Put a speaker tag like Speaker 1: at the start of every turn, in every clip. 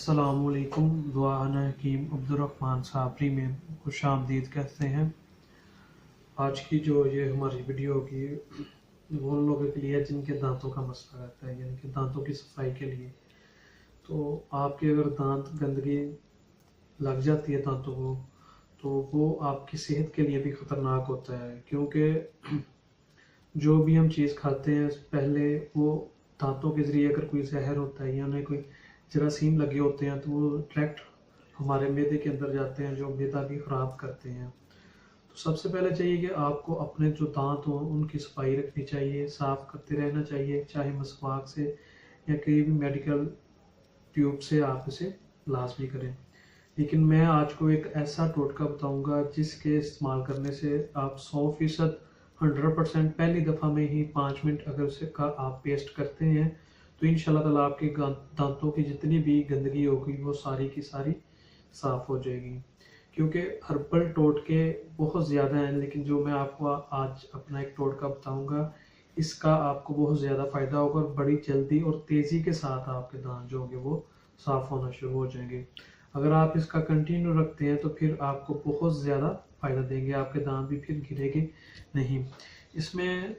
Speaker 1: अस्सलामुअलैकुम। दुआना हकीम अब्दुर्रहमान साबरी में खुश आमदीद कहते हैं। आज की जो ये हमारी वीडियो होगी वो उन लोगों के लिए है जिनके दांतों का मसला रहता है, यानी कि दांतों की सफाई के लिए। तो आपके अगर दांत गंदगी लग जाती है दांतों को, तो वो आपकी सेहत के लिए भी ख़तरनाक होता है, क्योंकि जो भी हम चीज़ खाते हैं पहले वो दांतों के ज़रिए अगर कोई जहर होता है या उन्हें कोई जरासीम लगे होते हैं तो वो डायरेक्ट हमारे मैदे के अंदर जाते हैं, जो मैदा भी ख़राब करते हैं। तो सबसे पहले चाहिए कि आपको अपने जो दांत हों उनकी सफाई रखनी चाहिए, साफ़ करते रहना चाहिए, चाहे मसवाक से या कहीं भी मेडिकल ट्यूब से आप इसे लाजमी करें। लेकिन मैं आज को एक ऐसा टोटका बताऊंगा जिसके इस्तेमाल करने से आप 100% 100% पहली दफ़ा में ही 5 मिनट अगर उसे का आप पेस्ट करते हैं तो इंशाल्लाह ताला आपके दांतों की जितनी भी गंदगी होगी वो सारी की सारी साफ़ हो जाएगी। क्योंकि हर्बल टोटके बहुत ज़्यादा हैं, लेकिन जो मैं आपको आज अपना एक टोटका बताऊंगा इसका आपको बहुत ज़्यादा फ़ायदा होगा और बड़ी जल्दी और तेज़ी के साथ आपके दांत जो होंगे वो साफ़ होना शुरू हो जाएंगे। अगर आप इसका कंटिन्यू रखते हैं तो फिर आपको बहुत ज़्यादा फ़ायदा देंगे, आपके दांत भी फिर गिरेंगे नहीं। इसमें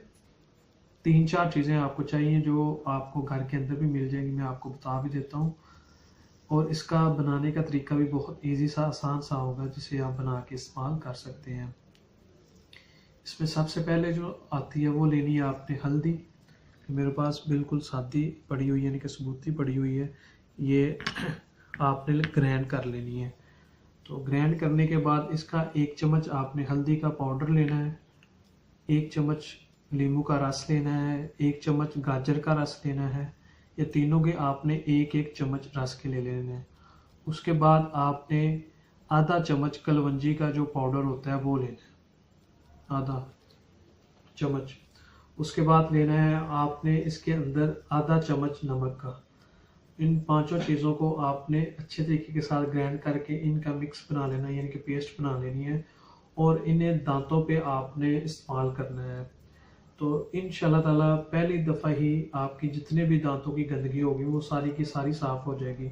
Speaker 1: 3-4 चीज़ें आपको चाहिए जो आपको घर के अंदर भी मिल जाएंगी, मैं आपको बता भी देता हूँ। और इसका बनाने का तरीका भी बहुत इजी सा आसान सा होगा जिसे आप बना के इस्तेमाल कर सकते हैं। इसमें सबसे पहले जो आती है वो लेनी है आपने हल्दी। मेरे पास बिल्कुल सादी पड़ी हुई है, यानी कि सबूती पड़ी हुई है, ये आपने ग्राइंड कर लेनी है। तो ग्राइंड करने के बाद इसका 1 चम्मच आपने हल्दी का पाउडर लेना है, 1 चम्मच नींबू का रस लेना है, 1 चम्मच गाजर का रस लेना है। ये तीनों के आपने 1-1 चम्मच रस के ले लेने हैं। उसके बाद आपने आधा चम्मच कलवंजी का जो पाउडर होता है वो लेना है, आधा चम्मच। उसके बाद लेना है आपने इसके अंदर आधा चम्मच नमक का। इन पांचों चीज़ों को आपने अच्छे तरीके के साथ ग्राइंड करके इनका मिक्स बना लेना है, यानी कि पेस्ट बना लेनी है, और इन्हें दांतों पे आपने इस्तेमाल करना है। तो इंशाल्लाह ताला पहली दफ़ा ही आपकी जितने भी दांतों की गंदगी होगी वो सारी की सारी साफ़ हो जाएगी।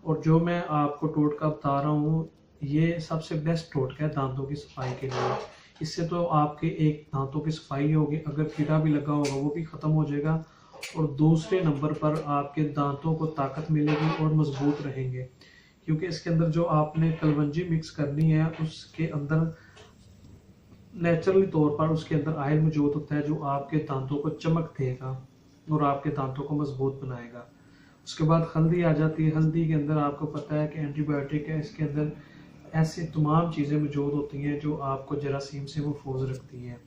Speaker 1: और जो मैं आपको टोटका बता रहा हूँ ये सबसे बेस्ट टोटका है दांतों की सफाई के लिए। इससे तो आपके एक दांतों की सफाई होगी, अगर कीड़ा भी लगा होगा वो भी ख़त्म हो जाएगा, और दूसरे नंबर पर आपके दांतों को ताकत मिलेगी और मजबूत रहेंगे। क्योंकि इसके अंदर जो आपने कलवंजी मिक्स करनी है उसके अंदर नेचुरली तौर पर उसके अंदर आयल मौजूद होता है जो आपके दांतों को चमक देगा और आपके दांतों को मजबूत बनाएगा। उसके बाद हल्दी आ जाती है। हल्दी के अंदर आपको पता है कि एंटीबायोटिक है, इसके अंदर ऐसी तमाम चीज़ें मौजूद होती हैं जो आपको जरासीम से महफूज रखती हैं।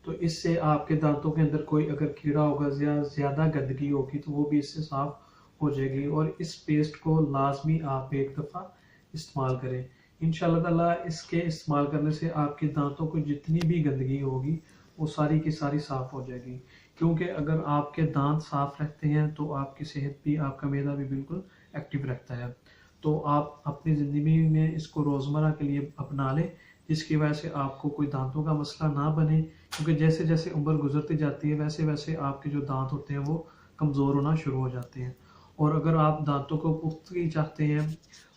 Speaker 1: तो इससे आपके दांतों के अंदर कोई अगर कीड़ा होगा या ज़्यादा गंदगी होगी तो वो भी इससे साफ हो जाएगी। और इस पेस्ट को लाजमी आप एक दफ़ा इस्तेमाल करें। इंशाल्लाह ताला इसके इस्तेमाल करने से आपके दांतों को जितनी भी गंदगी होगी वो सारी की सारी साफ़ हो जाएगी। क्योंकि अगर आपके दांत साफ़ रहते हैं तो आपकी सेहत भी, आपका मैदा भी बिल्कुल एक्टिव रहता है। तो आप अपनी ज़िंदगी में इसको रोज़मर्रा के लिए अपना लें, जिसकी वजह से आपको कोई दांतों का मसला ना बने। क्योंकि जैसे जैसे उम्र गुजरती जाती है वैसे वैसे आपके जो दांत होते हैं वो कमज़ोर होना शुरू हो जाते हैं। और अगर आप दांतों को पुख्तगी चाहते हैं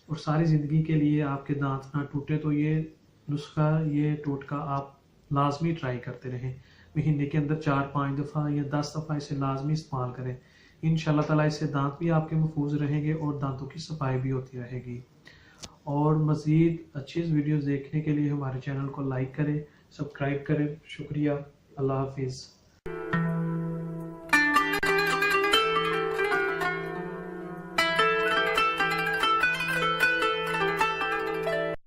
Speaker 1: और सारी ज़िंदगी के लिए आपके दांत ना टूटे तो ये नुस्खा, ये टोटका आप लाजमी ट्राई करते रहें। महीने के अंदर 4-5 दफ़ा या 10 दफ़ा इसे लाजमी इस्तेमाल करें। इंशाल्लाह ताला इससे दांत भी आपके महफूज रहेंगे और दांतों की सफाई भी होती रहेगी। और मज़ीद अच्छी वीडियोज़ देखने के लिए हमारे चैनल को लाइक करें, सब्सक्राइब करें। शुक्रिया। अल्लाह हाफिज़।